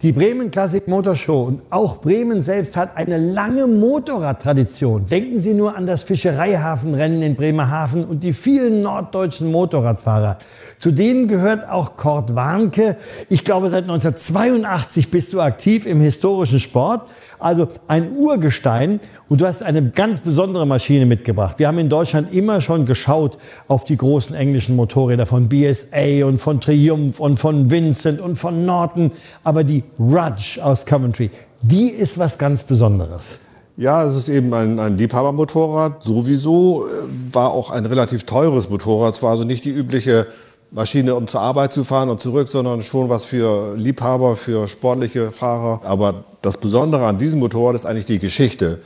Die Bremen Classic Motor Show und auch Bremen selbst hat eine lange Motorradtradition. Denken Sie nur an das Fischereihafenrennen in Bremerhaven und die vielen norddeutschen Motorradfahrer. Zu denen gehört auch Kurt Warnke. Ich glaube, seit 1982 bist du aktiv im historischen Sport. Also ein Urgestein, und du hast eine ganz besondere Maschine mitgebracht. Wir haben in Deutschland immer schon geschaut auf die großen englischen Motorräder von BSA und von Triumph und von Vincent und von Norton. Aber die Rudge aus Coventry, die ist was ganz Besonderes. Ja, es ist eben ein Liebhabermotorrad. Sowieso war auch ein relativ teures Motorrad. Es war also nicht die übliche Maschine, um zur Arbeit zu fahren und zurück, sondern schon was für Liebhaber, für sportliche Fahrer. Aber das Besondere an diesem Motorrad ist eigentlich die Geschichte.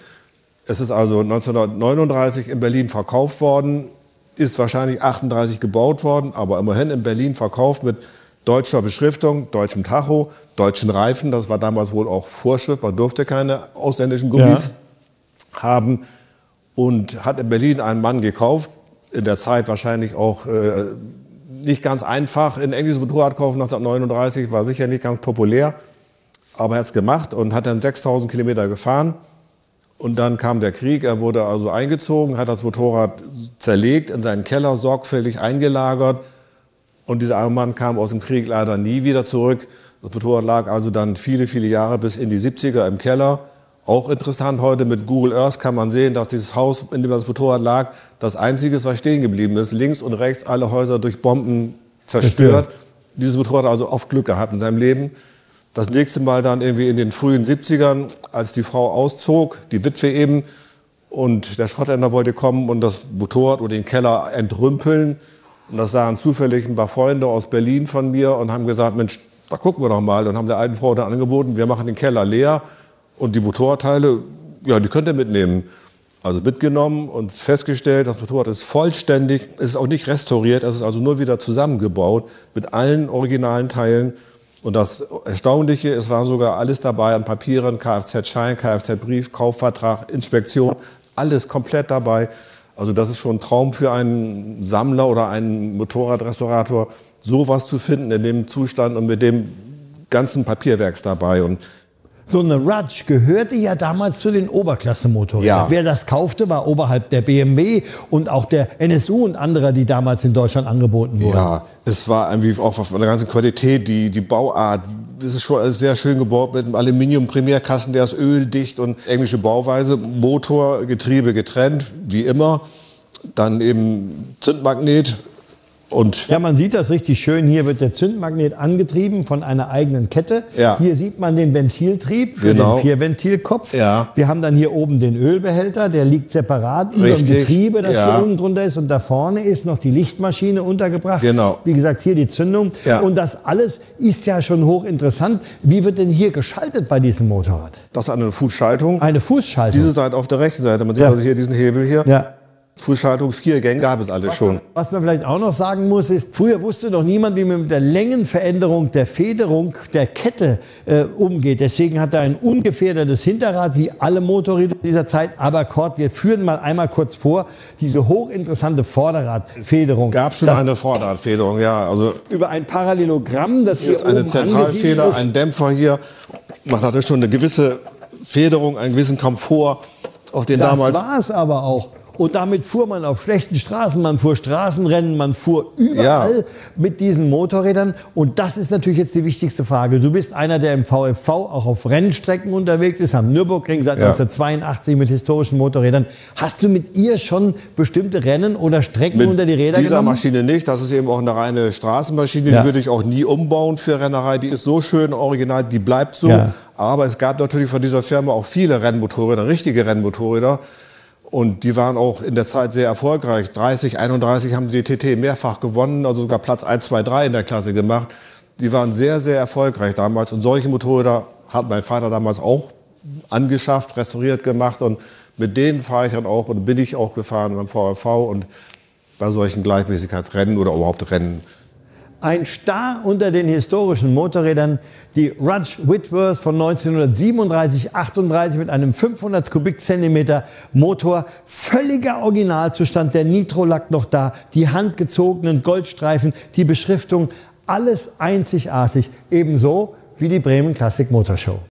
Es ist also 1939 in Berlin verkauft worden, ist wahrscheinlich 38 gebaut worden, aber immerhin in Berlin verkauft mit deutscher Beschriftung, deutschem Tacho, deutschen Reifen. Das war damals wohl auch Vorschrift, man durfte keine ausländischen Gummis haben. Und hat in Berlin einen Mann gekauft, in der Zeit wahrscheinlich auch nicht ganz einfach. Ein englisches Motorrad kaufen 1939 war sicher nicht ganz populär, aber er hat es gemacht und hat dann 6000 Kilometer gefahren. Und dann kam der Krieg, er wurde also eingezogen, hat das Motorrad zerlegt, in seinen Keller sorgfältig eingelagert. Und dieser arme Mann kam aus dem Krieg leider nie wieder zurück. Das Motorrad lag also dann viele, viele Jahre bis in die 70er im Keller. Auch interessant, heute mit Google Earth kann man sehen, dass dieses Haus, in dem das Motorrad lag, das einzige ist, was stehen geblieben ist. Links und rechts alle Häuser durch Bomben zerstört. Dieses Motorrad hat also oft Glück gehabt in seinem Leben. Das nächste Mal dann irgendwie in den frühen 70ern, als die Frau auszog, die Witwe eben, und der Schrotthändler wollte kommen und das Motorrad oder den Keller entrümpeln. Und das sahen zufällig ein paar Freunde aus Berlin von mir und haben gesagt, Mensch, da gucken wir doch mal. Und haben der alten Frau dann angeboten, wir machen den Keller leer. Und die Motorradteile, ja, die könnt ihr mitnehmen. Also mitgenommen und festgestellt, das Motorrad ist vollständig, es ist auch nicht restauriert, es ist also nur wieder zusammengebaut mit allen originalen Teilen. Und das Erstaunliche, es war sogar alles dabei an Papieren, Kfz-Schein, Kfz-Brief, Kaufvertrag, Inspektion, alles komplett dabei. Also das ist schon ein Traum für einen Sammler oder einen Motorradrestaurator, sowas zu finden in dem Zustand und mit dem ganzen Papierwerks dabei. Und so eine Rudge gehörte ja damals zu den Oberklasse-Motorrädern. Ja. Wer das kaufte, war oberhalb der BMW und auch der NSU und anderer, die damals in Deutschland angeboten wurden. Ja, es war irgendwie auch von der ganzen Qualität, die Bauart. Es ist schon alles sehr schön gebaut mit einem Aluminium-Primärkasten, der ist öldicht und englische Bauweise. Motor, Getriebe getrennt, wie immer. Dann eben Zündmagnet. Und ja, man sieht das richtig schön. Hier wird der Zündmagnet angetrieben von einer eigenen Kette. Ja. Hier sieht man den Ventiltrieb für Genau. den Vierventilkopf. Ja. Wir haben dann hier oben den Ölbehälter, der liegt separat über dem Getriebe, das hier unten drunter ist. Und da vorne ist noch die Lichtmaschine untergebracht. Genau. Wie gesagt, hier die Zündung. Ja. Und das alles ist ja schon hochinteressant. Wie wird denn hier geschaltet bei diesem Motorrad? das ist eine Fußschaltung. Eine Fußschaltung. Diese Seite auf der rechten Seite. Man sieht also hier diesen Hebel hier. Ja. Fußschaltung, 4 Gänge gab es alles schon. Was man vielleicht auch noch sagen muss, ist, früher wusste noch niemand, wie man mit der Längenveränderung der Federung der Kette umgeht. Deswegen hat er ein ungefedertes Hinterrad, wie alle Motorräder dieser Zeit. Aber Kurt, wir führen mal einmal kurz vor, diese hochinteressante Vorderradfederung. Gab schon eine Vorderradfederung, ja. Also über ein Parallelogramm, das hier ist eine oben Zentralfeder, ist. ein Dämpfer hier. Man hatte schon eine gewisse Federung, einen gewissen Komfort, auf den Das damals. war es aber auch. Und damit fuhr man auf schlechten Straßen, man fuhr Straßenrennen, man fuhr überall mit diesen Motorrädern. Und das ist natürlich jetzt die wichtigste Frage. Du bist einer, der im VfV auch auf Rennstrecken unterwegs ist, am Nürburgring seit 1982 mit historischen Motorrädern. Hast du mit ihr schon bestimmte Rennen oder Strecken unter die Räder Mit dieser genommen? Maschine nicht. Das ist eben auch eine reine Straßenmaschine. Ja. Die würde ich auch nie umbauen für Rennerei. Die ist so schön original, die bleibt so. Ja. Aber es gab natürlich von dieser Firma auch viele Rennmotorräder, richtige Rennmotorräder. Und die waren auch in der Zeit sehr erfolgreich. 30, 31 haben die TT mehrfach gewonnen, also sogar Platz 1, 2, 3 in der Klasse gemacht. Die waren sehr, sehr erfolgreich damals. Und solche Motorräder hat mein Vater damals auch angeschafft, restauriert gemacht. Und mit denen fahre ich dann auch und bin ich auch gefahren beim VfV und bei solchen Gleichmäßigkeitsrennen oder überhaupt Rennen. Ein Star unter den historischen Motorrädern, die Rudge Whitworth von 1937/38 mit einem 500 Kubikzentimeter Motor. Völliger Originalzustand, der Nitrolack noch da, die handgezogenen Goldstreifen, die Beschriftung, alles einzigartig. Ebenso wie die Bremen Classic Motor Show.